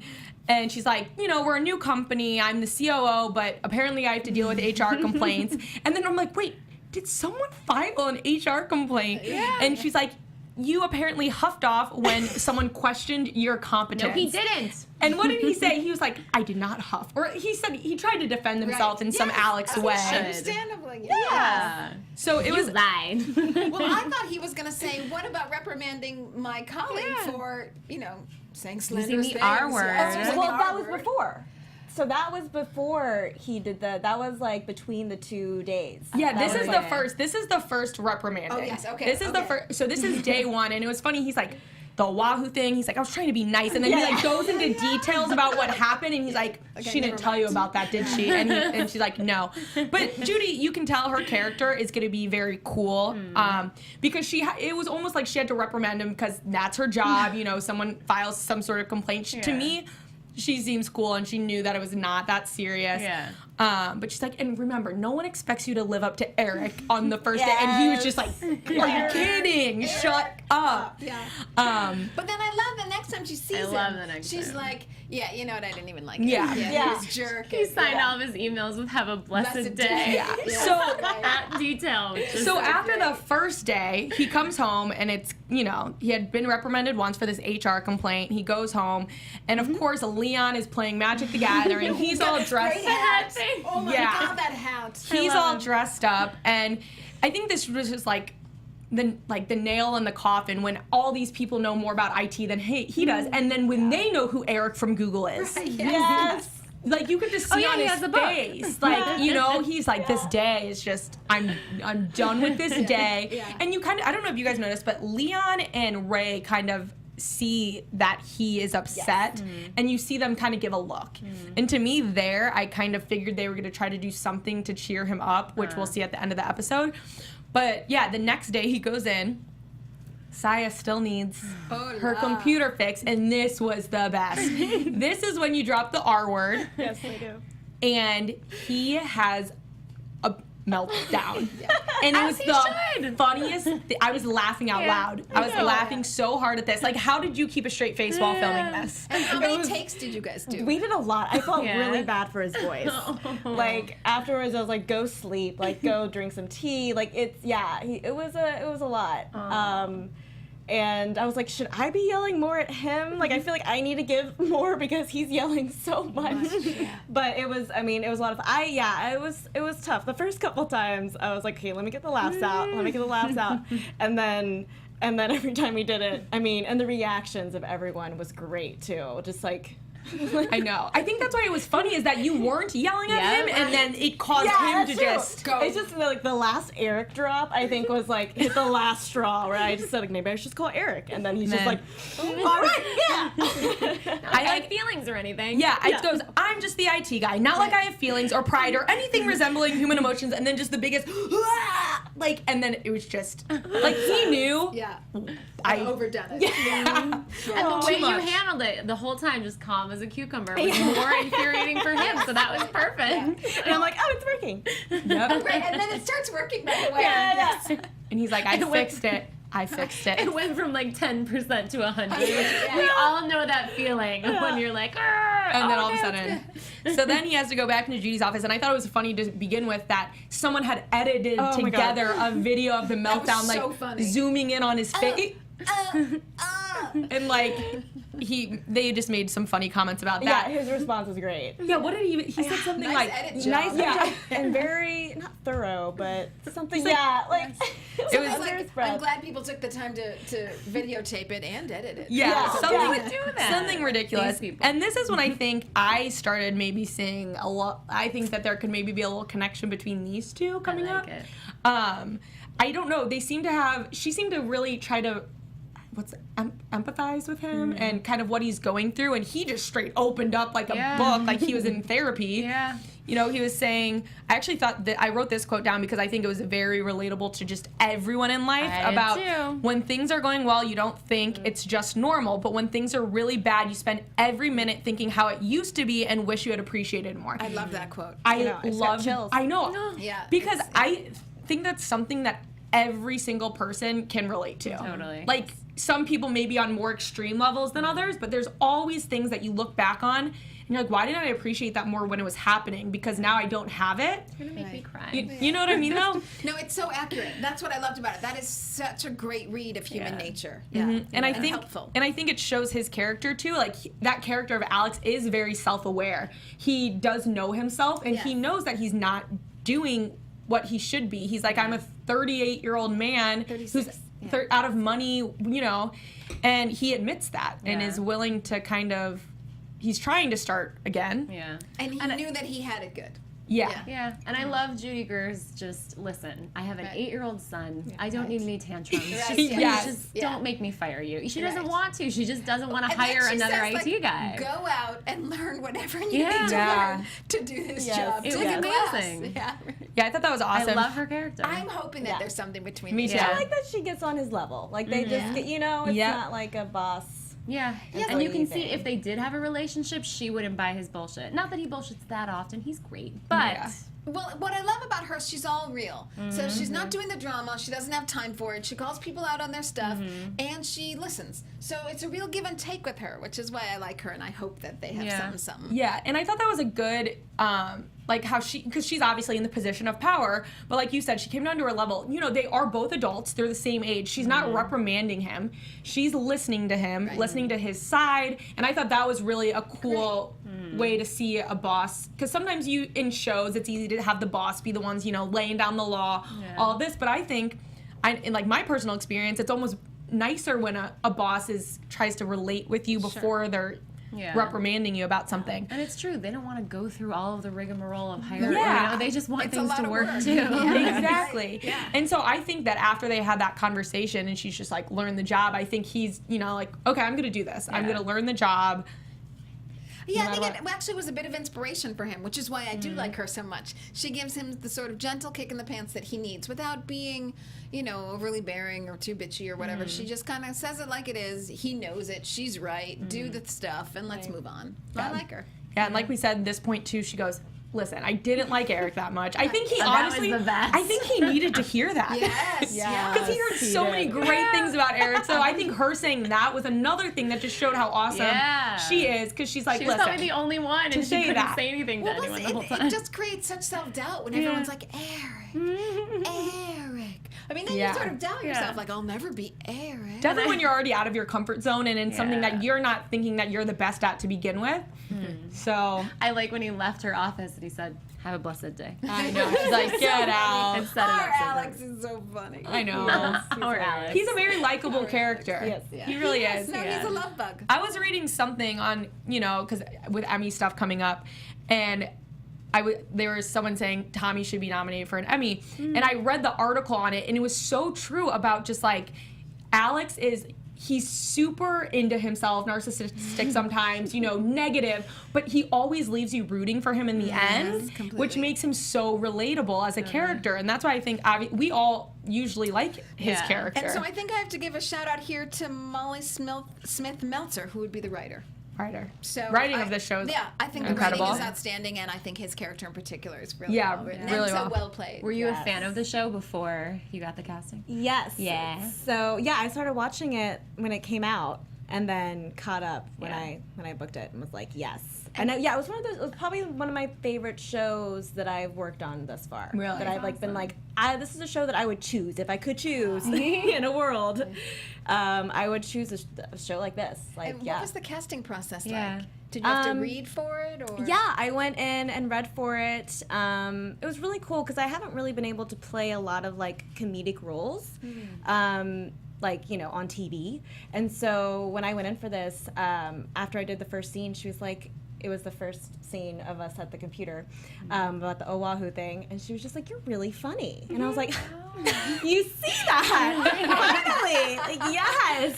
and she's like, you know, we're a new company. I'm the COO, but apparently I have to deal with HR complaints. And then I'm like, wait, did someone file an HR complaint? Yeah. And she's like, you apparently huffed off when someone questioned your competence. No, he didn't. And what did he say? He was like, I did not huff. Or he said he tried to defend himself in some Yes, Alex as way. he should. Understandably, Yeah. So it was. lied. Well, I thought he was going to say, what about reprimanding my colleague for, you know, saying slanderous the things? R word. Yeah, using the Well, that R was word. before. So that was before he did that was like between the 2 days. Yeah, That this was is like- the first. This is the first reprimanding. Oh, yes, okay, This is the okay. first. So this is day one, and it was funny. He's like, the Wahoo thing. He's like, I was trying to be nice, and then he like goes into details about what happened, and he's like, she didn't never tell you about that, did she? And she's like, no. But Judy, you can tell her character is going to be very cool, because it was almost like she had to reprimand him because that's her job. You know, someone files some sort of complaint. To me, she seems cool, and she knew that it was not that serious. Yeah. But she's like, and remember, no one expects you to live up to Eric on the first day. And he was just like, are you kidding? Shut up. Yeah. But then I love the next time she sees him. love the next She's time. like, yeah, you know what? I didn't even like Yeah. it. Yeah. He's a jerk. He signed all of his emails with "Have a blessed day." Yeah. Yeah. So At detail. which is So so after great. the first day, he comes home, and it's, you know, he had been reprimanded once for this HR complaint. He goes home, and of course, Leon is playing Magic the Gathering. He's all dressed Great hat. thing. Oh my Yeah. God, that hat. He's love all him. dressed up, and I think this was just like the nail in the coffin when all these people know more about IT than he does, and then when they know who Eric from Google is. Yes. Like you could just see yeah, on he his has a book. face, like you know, he's like, this day is just, I'm done with this day. Yeah. And you kind of, I don't know if you guys noticed, but Leon and Ray kind of see that he is upset, and you see them kind of give a look. And to me there, I kind of figured they were going to try to do something to cheer him up, which we'll see at the end of the episode. But yeah, the next day he goes in. Saya still needs her computer fixed, and this was the best. This is when you drop the R word. Yes, I do. And he has a meltdown. And it was the funniest I was laughing out loud. I was laughing so hard at this. Like, how did you keep a straight face while filming this? And how many takes did you guys do? We did a lot. I felt really bad for his voice. Like, afterwards I was like, go sleep, like go drink some tea. Like, it was a lot. And I was like, should I be yelling more at him? Like, I feel like I need to give more because he's yelling so much. But it was a lot of fun. It was tough. The first couple times I was like, okay, let me get the laughs out. And then every time we did it, and the reactions of everyone was great too. Just like, I know. I think that's why it was funny is that you weren't yelling at him, and then it caused him to just go. It's just like the last Eric drop, I think, was like hit the last straw where I just said, like, maybe I should just call Eric, and then he's just like, all right, yeah. I like feelings or anything. Yeah, it goes, I'm just the IT guy, not like I have feelings or pride or anything resembling human emotions, and then just the biggest, like, and then it was just, like, he knew. Yeah. I overdone it. Yeah. And the way you handled it the whole time, just calm as a cucumber, was more infuriating for him. So that was perfect. And I'm like, oh, it's working. Yep. Oh, great. And then it starts working right away. Yes. And he's like, I fixed it. It went from like 10% to 100. We all know that feeling when you're like, and then all of a sudden. So then he has to go back into Judy's office, and I thought it was funny to begin with that someone had edited together a video of the meltdown, so like funny. zooming in on his face. And like they just made some funny comments about that. Yeah, his response was great. Yeah, what did he said something nice like edit job. Nice, and very not thorough, but something. Like, It was like, I'm glad people took the time to videotape it and edit it. Something would do that? Something ridiculous. And this is when I think I started maybe seeing a lot. I think that there could maybe be a little connection between these two coming up. I don't know. She seemed to really try to empathize with him and kind of what he's going through, and he just straight opened up like a book, like he was in therapy. You know, he was saying, I actually thought that I wrote this quote down because I think it was very relatable to just everyone in life about when things are going well, you don't think it's just normal, but when things are really bad, you spend every minute thinking how it used to be and wish you had appreciated more. I love that quote. I love chills. I know. Yeah. Because I think that's something that every single person can relate to. Totally. Like, some people may be on more extreme levels than others, but there's always things that you look back on and you're like, why didn't I appreciate that more when it was happening? Because now I don't have it. It's gonna make me cry. You know what I mean, though? No, it's so accurate. That's what I loved about it. That is such a great read of human nature. Yeah. And I think helpful. And I think it shows his character too. Like, that character of Alex is very self-aware. He does know himself, and he knows that he's not doing what he should be. He's like, I'm a 38-year-old man who's out of money, you know, and he admits that and is willing to kind of, he's trying to start again. And he knew that he had it good. Yeah. And I love Judy Greer's just, listen, I have an 8-year-old son. I don't need any tantrums. Just don't make me fire you. She doesn't want to. She just doesn't want to hire another IT guy. Go out and learn whatever you need to learn to do this job. It was amazing. Yeah, I thought that was awesome. I love her character. I'm hoping that there's something between me them. too. I like that she gets on his level. Like, they just get, you know, it's not like a boss. And you can see if they did have a relationship, she wouldn't buy his bullshit. Not that he bullshits that often. He's great. But well, what I love about her, she's all real. So she's not doing the drama. She doesn't have time for it. She calls people out on their stuff, and she listens. So it's a real give and take with her, which is why I like her, and I hope that they have something. Yeah, and I thought that was a good, like how because she's obviously in the position of power, but like you said, she came down to her level. You know, they are both adults. They're the same age. She's not reprimanding him. She's listening to him, listening to his side, and I thought that was really a cool way to see a boss. Because sometimes in shows, it's easy to have the boss be the ones, you know, laying down the law, all of this. But I think, in like my personal experience, it's almost nicer when a boss tries to relate with you before they're reprimanding you about something. And it's true. They don't want to go through all of the rigmarole of hiring. Yeah. You know, they just want It's things a lot to of work work. too. Yeah. Exactly. Yeah. And so I think that after they had that conversation and she's just like, learn the job, I think he's, you know, like, okay, I'm going to do this. I'm going to learn the job. Yeah, No I think matter it actually was a bit of inspiration for him, which is why I do like her so much. She gives him the sort of gentle kick in the pants that he needs without being, you know, overly bearing or too bitchy or whatever. She just kind of says it like it is. He knows it. She's right. Do the stuff and let's move on. I like her. Yeah, and like we said, at this point too, she goes, listen, I didn't like Eric that much. I think he That was honestly, the best. I think he needed to hear that. Yes. Yeah. Because he heard so many great things about Eric. So I think her saying that was another thing that just showed how awesome she is. Because she's like, She was listen, probably the only one, and she say couldn't that. say anything to Well, anyone the whole it time. just creates such self-doubt when everyone's like, Eric. I mean, then Yeah. you sort of doubt yourself, like, I'll never be Eric. definitely when you're already out of your comfort zone and in something Yeah. that you're not thinking that you're the best at to begin with. So I like when he left her office and he said, "Have a blessed day." I know. She's like, get out. And set it Our up so Alex is so funny. I know. Our Alex. He's a very likable character. Yes. He really Yes, is. no, he's a love bug. I was reading something on, you know, because with Emmy stuff coming up, and there was someone saying Tommy should be nominated for an Emmy, and I read the article on it, and it was so true about just like Alex he's super into himself, narcissistic sometimes, you know, negative, but he always leaves you rooting for him in the end, completely. which makes him so relatable as a character, and that's why I think we all usually like his character. And so I think I have to give a shout out here to Molly Smith-Meltzer, who would be the writer. So writing of this show is I think incredible. the writing is outstanding, and I think his character in particular is really Yeah, well written really and well. so well played. Were you a fan of the show before you got the casting? Yes. Yeah. So yeah, I started watching it when it came out, and then caught up when I booked it and was like, yes. And it was one of those. It was probably one of my favorite shows that I've worked on thus far. Really? That I've like been like, this is a show that I would choose if I could choose in a world. I would choose a show like this. Like, And what was the casting process Yeah. like? Did you have to read for it, or? Yeah, I went in and read for it. It was really cool because I haven't really been able to play a lot of like comedic roles, like, you know, on TV. And so when I went in for this, after I did the first scene, she was like, it was the first scene of us at the computer about the Oahu thing, and she was just like, "You're really funny," and I was like, "You see that? Finally, like, yes."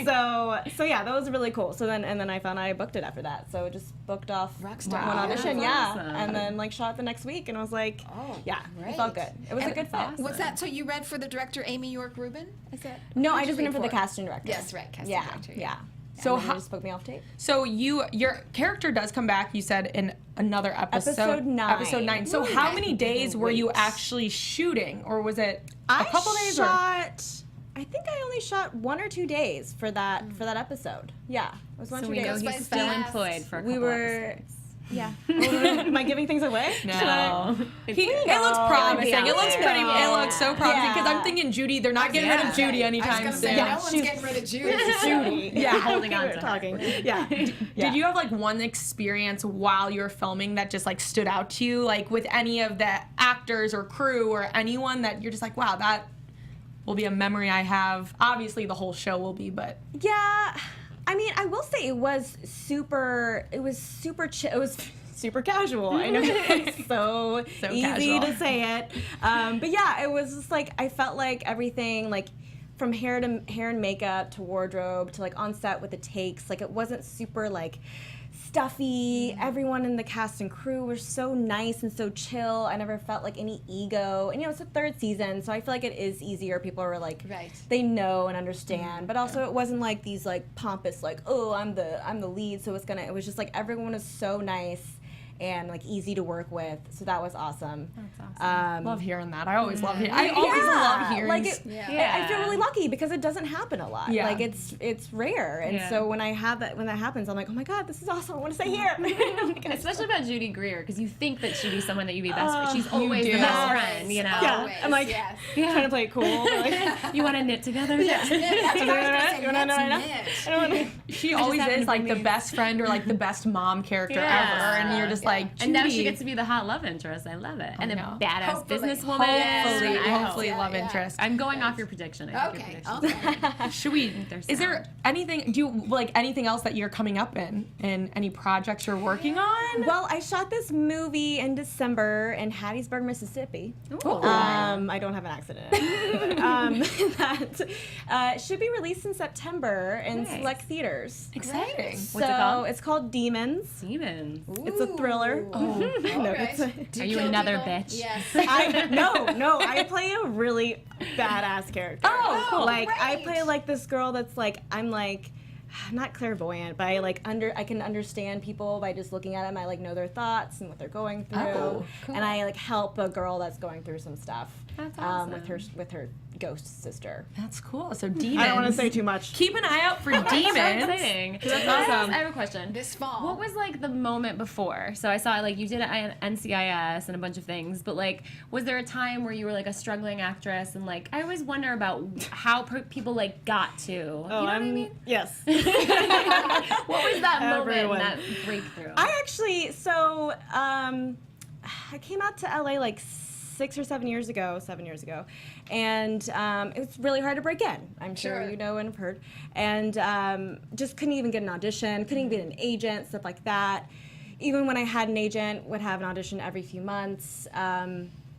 So yeah, that was really cool. So then I found out I booked it after that. So just booked off one audition, That's awesome. and then like shot the next week, and I was like, yeah, great. it felt good. It was a good fit. Was that so? You read for the director Amy York Rubin? Is that? No, who I did just you went in read for the casting director. Yes, right, casting Yeah, director. yeah. So And then how- they just booked me off tape. So your character does come back, you said, in another episode. Episode 9. Episode 9. So Ooh, how okay. many days were you actually shooting, or was it a couple days? I think I only shot 1 or 2 days for that episode. Yeah, it was 1 or So 2 we know days. by he's still fast. employed for a couple We were. episodes. Yeah. Am I giving things away? No. Should I? It looks promising. Yeah. It looks pretty. It looks so promising because Yeah. I'm thinking Judy. They're not getting rid of Judy anytime soon. No one's getting rid of Judy. Judy. Yeah. Holding on to her. talking. Yeah. Did you have like one experience while you were filming that just like stood out to you, like with any of the actors or crew or anyone that you're just like, wow, that will be a memory I have. Obviously, the whole show will be, but Yeah. I mean, I will say it was super chill. It was super casual. I know it's so easy casual. to say it. But yeah, it was just like, I felt like everything, like from hair and makeup to wardrobe to like on set with the takes, like it wasn't super like stuffy. Everyone in the cast and crew were so nice and so chill. I never felt like any ego. And you know, it's the 3rd season, so I feel like it is easier. People are like, they know and understand. But also, it wasn't like these like pompous like, oh, I'm the lead, so it was just like everyone was so nice and like easy to work with. So that was awesome. That's awesome. love hearing that. I always love hearing. I always love hearing. Like I feel really lucky because it doesn't happen a lot. Yeah. Like it's rare, and so when that happens, I'm like, oh my god, this is awesome. I want to stay here. Especially about Judy Greer, because you think that she'd be someone that you'd be best friend. She's always the do. best friend, you know? Yeah, Always, I'm like yes. trying to play it cool. But like, You want to knit together? That's what I was gonna say. You wanna know right now? Let's knit. She always happened is to like bring the these- best friend or like the best mom character Yeah. ever, and you're just like, Judy. And now she gets to be the hot love interest. I love it. And a know. badass Hopefully. businesswoman. Hopefully, I hope. love interest. I'm going off your prediction. I think Okay. your prediction. Should we? There's Is there anything? Do you like anything else that you're coming up in any projects you're working on? Well, I shot this movie in December in Hattiesburg, Mississippi. I don't have an accent in it. That should be released in September in select theaters. Exciting. What's it called? It's called Demons. Demons. It's a thriller. No, it's Are you another bitch? Yes. No, I play a really badass character. Oh, cool. Like I great. play like this girl that's like I'm not clairvoyant, but I can understand people by just looking at them. I like know their thoughts and what they're going through, Oh, cool. and I like help a girl that's going through some stuff. That's awesome. With her ghost sister. That's cool. So demons. I don't want to say too much. Keep an eye out for demons. So exciting. That's awesome. I have a question. This fall. What was like the moment before? So I saw like you did NCIS and a bunch of things, but like was there a time where you were like a struggling actress and like I always wonder about how people like got to. You know what I mean? Yes. What was that Everyone. moment, that breakthrough? I actually I came out to LA like 7 years ago, and it was really hard to break in. I'm sure you know and have heard, and just couldn't even get an audition, couldn't even get an agent, stuff like that. Even when I had an agent, would have an audition every few months.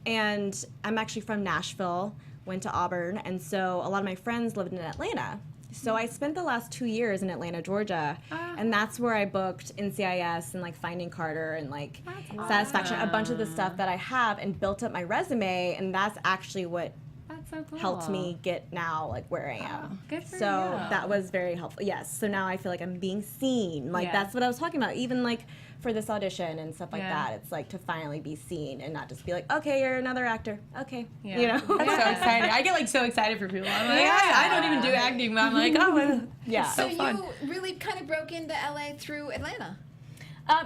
And I'm actually from Nashville, went to Auburn, and so a lot of my friends lived in Atlanta. So I spent the last 2 years in Atlanta, Georgia, and that's where I booked NCIS and like Finding Carter and like Satisfaction, a bunch of the stuff that I have, and built up my resume, and that's actually what That's so cool. helped me get now like where I am. Good for So you. that was very helpful. Yes. So now I feel like I'm being seen. Like Yeah. that's what I was talking about. Even like for this audition and stuff like Yeah. that, it's like to finally be seen and not just be like, okay, you're another actor. Okay. Yeah. You know. That's so exciting. I get like so excited for people. I'm like, I don't even do acting, but I'm like, oh, well, Yeah. So fun. you really kind of broke into LA through Atlanta.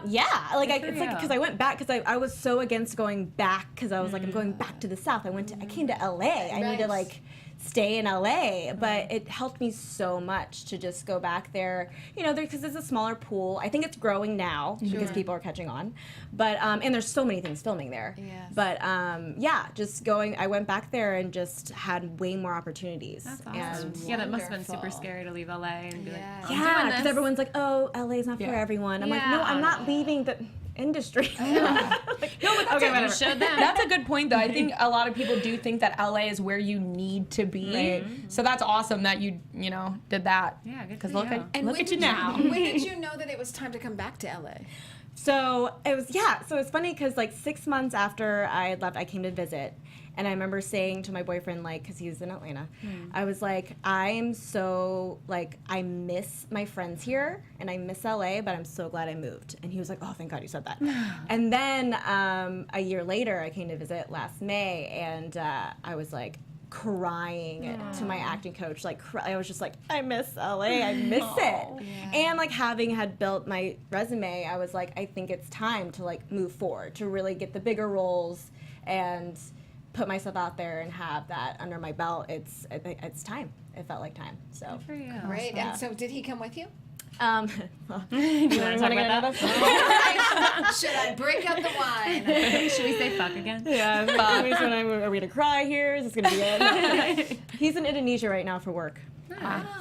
Yeah, like Good for it's like you. because I went back because I was so against going back because I was like I'm going back to the South. I came to LA. I need to Right. like stay in LA, but it helped me so much to just go back there. You know, because it's a smaller pool. I think it's growing now because people are catching on. But and there's so many things filming there. Yes. But yeah, just going. I went back there and just had way more opportunities. That's And awesome. Yeah, that must have been super Wonderful. scary to leave LA and be like, Yeah. I'm yeah, doing because this. everyone's like, oh, LA's not for Yeah. everyone. I'm like, Yeah. no, I'm not leaving the industry. Okay, whatever. Showed them. That's a good point, though. I think a lot of people do think that LA is where you need to be. Right. So that's awesome that you did that. Yeah, good Because for look you. at And look when at you did now. When did you know that it was time to come back to LA? So it was, so it's funny because like 6 months after I had left, I came to visit. And I remember saying to my boyfriend, like, because he was in Atlanta, I was like, I'm so, like, I miss my friends here and I miss LA, but I'm so glad I moved. And he was like, oh, thank God you said that. And then a year later, I came to visit last May, and I was like, crying to my acting coach, like I was just like, I miss LA, I miss it. And like having had built my resume, I was like, I think it's time to like move forward, to really get the bigger roles and put myself out there and have that under my belt. I think it's time. It felt like time. So Good for you. Right. And so did he come with you? well, You want to talk about that? Should I break up the wine? Should we say fuck again? Yeah, are we gonna cry here? Is this gonna be it? He's in Indonesia right now for work.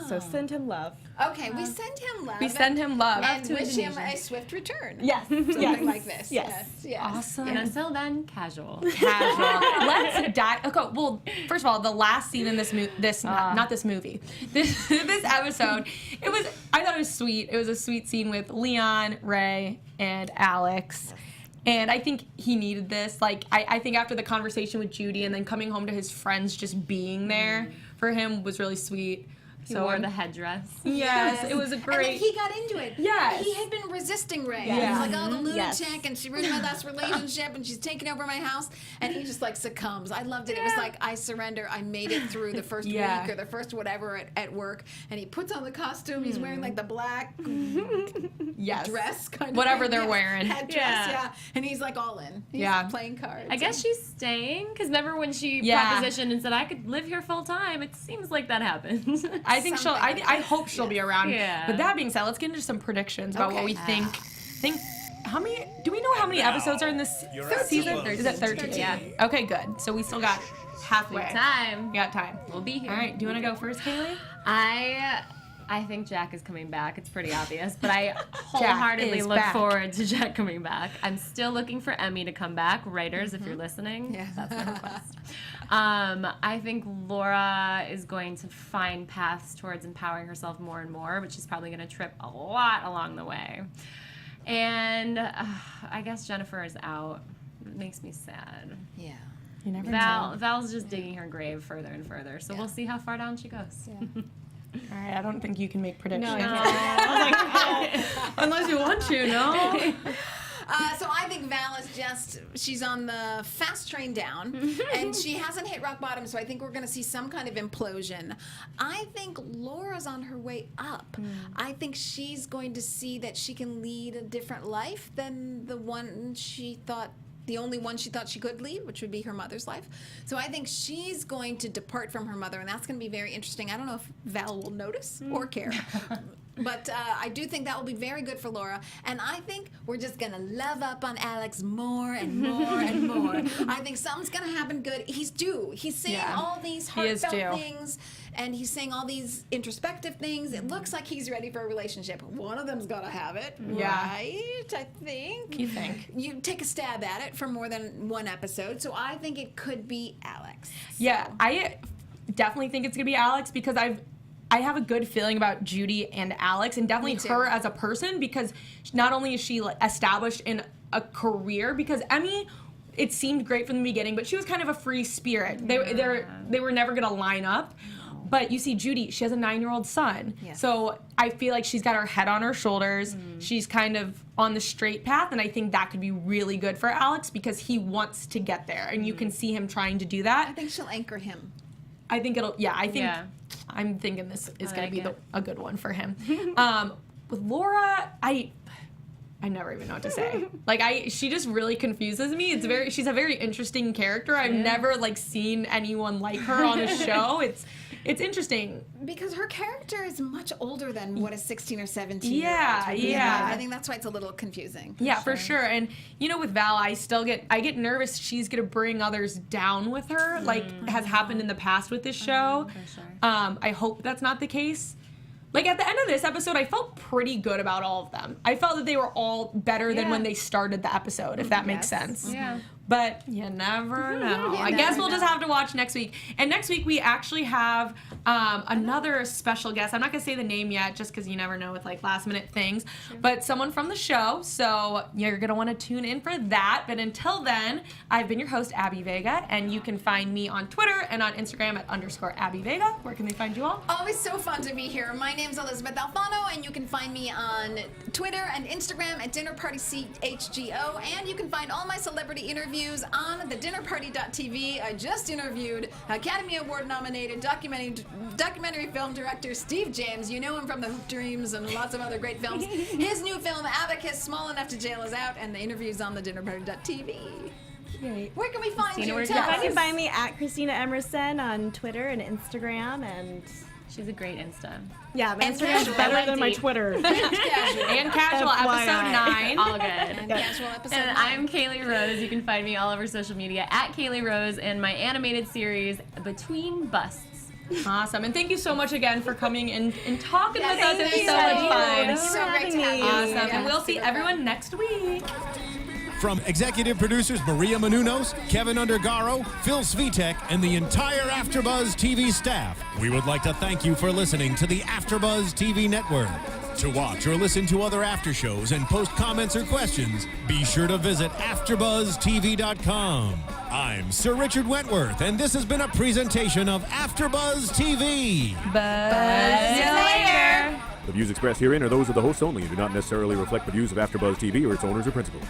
So send him love. Okay, we send him love. We send him love. and to wish him Indonesia. a swift return. Yes. Something like this. Yes. Yes. Awesome. And until then, casual. Casual. Let's dive. Okay. Well, first of all, the last scene in this not this movie, this episode, I thought it was sweet. It was a sweet scene with Leon, Ray, and Alex. And I think he needed this. Like, I think after the conversation with Judy and then coming home to his friends, just being there for him was really sweet. He wore the headdress. Yes, it was a And great. then he got into it. Yes. He had been resisting Ray. Yes. He's like, oh, the lunatic, Yes. and she ruined my last relationship, and she's taking over my house. And he just like succumbs. I loved it. It was like, I surrender. I made it through the first week or the first whatever at work. And he puts on the costume. He's wearing like the black yes. dress kind of Whatever thing. they're Yes, wearing. headdress, Yeah. And he's like all in. He's Yeah. playing cards. I guess she's staying because remember when she Yeah. propositioned and said I could live here full time. It seems like that happened. I think she'll. I hope she'll be around. Yeah. But that being said, let's get into some predictions about what Okay. we think Do we know how many episodes are in this season? 13. Is it 13? Yeah. Okay, good. So we still got halfway. Time. We got time. We'll be here. All right. Do you want to go first, Caley? I think Jack is coming back. It's pretty obvious, but I wholeheartedly look forward to Jack coming back. I'm still looking for Emmy to come back. Writers, if you're listening, that's my request. I think Laura is going to find paths towards empowering herself more and more, but she's probably going to trip a lot along the way. And I guess Jennifer is out. It makes me sad. Yeah. You never know. Val's just digging her grave further and further, so we'll see how far down she goes. Yeah. All right. I don't think you can make predictions. No. Unless you want to, no? So I think Val is she's on the fast train down, and she hasn't hit rock bottom, so I think we're going to see some kind of implosion. I think Laura's on her way up. I think she's going to see that she can lead a different life than the only one she thought she could lead, which would be her mother's life. So I think she's going to depart from her mother, and that's going to be very interesting. I don't know if Val will notice or care. But I do think that will be very good for Laura. And I think we're just going to love up on Alex more and more and more. I think something's going to happen good. He's due. He's saying all these heartfelt things, and he's saying all these introspective things. It looks like he's ready for a relationship. One of them's got to have it, right? I think. You think? You take a stab at it for more than one episode. So I think it could be Alex. Yeah, I definitely think it's going to be Alex because I have a good feeling about Judy and Alex, and definitely her as a person, because not only is she established in a career, because Emmy, it seemed great from the beginning, but she was kind of a free spirit. They were never gonna line up. But you see Judy, she has a 9-year-old son. Yes. So I feel like she's got her head on her shoulders. She's kind of on the straight path, and I think that could be really good for Alex because he wants to get there, and you can see him trying to do that. I think she'll anchor him. I think I'm thinking this is going to be a good one for him. With Laura, I never even know what to say. She just really confuses me. She's a very interesting character. I've never seen anyone like her on a show. It's interesting. Because her character is much older than what a 16 or 17 Yeah. I think that's why it's a little confusing. For sure. And with Val, I get nervous she's gonna bring others down with her, has happened in the past with this show. For sure. I hope that's not the case. At the end of this episode, I felt pretty good about all of them. I felt that they were all better than when they started the episode, if that makes sense. Yeah. But you never know. I guess we'll just have to watch next week. And next week we actually have another special guest. I'm not going to say the name yet just because you never know with last minute things. Sure. But someone from the show. So you're going to want to tune in for that. But until then, I've been your host, Abby Vega. And you can find me on Twitter and on Instagram at _Abby Vega. Where can they find you all? Always so fun to be here. My name's Alysabeth Alfano, and you can find me on Twitter and Instagram at DinnerPartyCHGO. And you can find all my celebrity interviews on thedinnerparty.tv. I just interviewed Academy Award nominated documentary film director Steve James. You know him from The Hoop Dreams and lots of other great films. His new film, Abacus, Small Enough to Jail, is out, and the interview's on thedinnerparty.tv. Where can we find you? You can find me at Kristina Emerson on Twitter and Instagram, and she's a great Insta. Yeah, my Instagram's better than my Twitter. And casual, episode 9. All good. And casual episode 9. And I'm Caley Rose. You can find me all over social media at Caley Rose and my animated series Between Busts. Awesome. And thank you so much again for coming and talking with us. It was so much fun. It's so great to have you. Awesome. And we'll see everyone next week. From executive producers Maria Menounos, Kevin Undergaro, Phil Svitek, and the entire AfterBuzz TV staff, we would like to thank you for listening to the AfterBuzz TV network. To watch or listen to other after shows and post comments or questions, be sure to visit AfterBuzzTV.com. I'm Sir Richard Wentworth, and this has been a presentation of AfterBuzz TV. Buzz you later. The views expressed herein are those of the hosts only and do not necessarily reflect the views of AfterBuzz TV or its owners or principals.